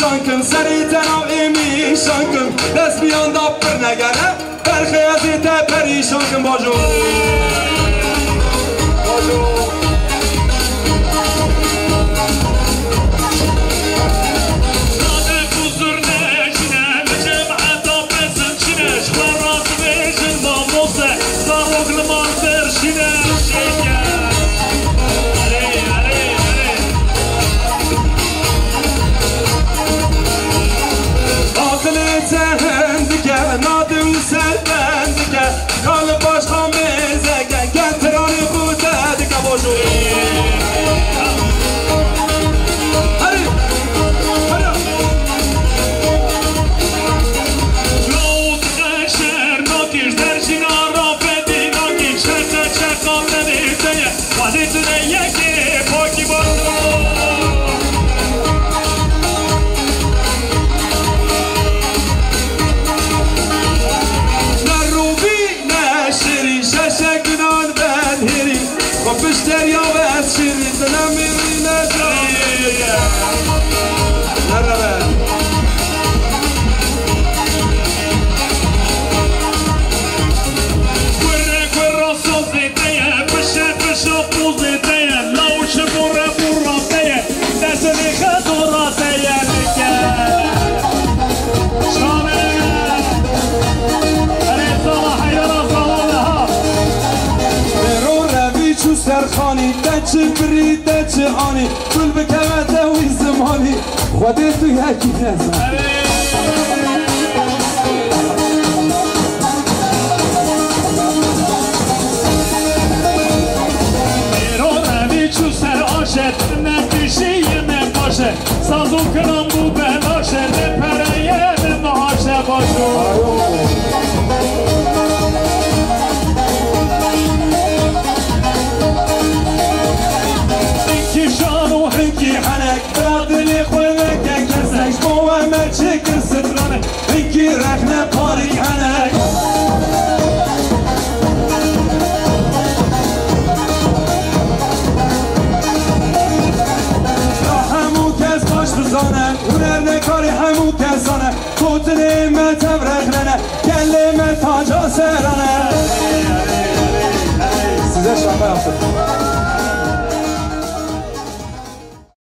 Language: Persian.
شانکن سری تنو ایمی شانکن دست بیان دا پر نگره برخیازی تا پریشان کن باجو سرخانی دچ بری دچ آنی گل بکمه دوی زمانی خودی تو یکی نزن ایران روی چو سر آشد نتیشی نباشه سازو کنم بو بلاشه نپره نماشه باشو رخنه پاری هنک همون کس باش بزانه هنر نکاری همون کسانه کوت نعمت رخنه گله من تاجا سرانه سیزه شنبه هفته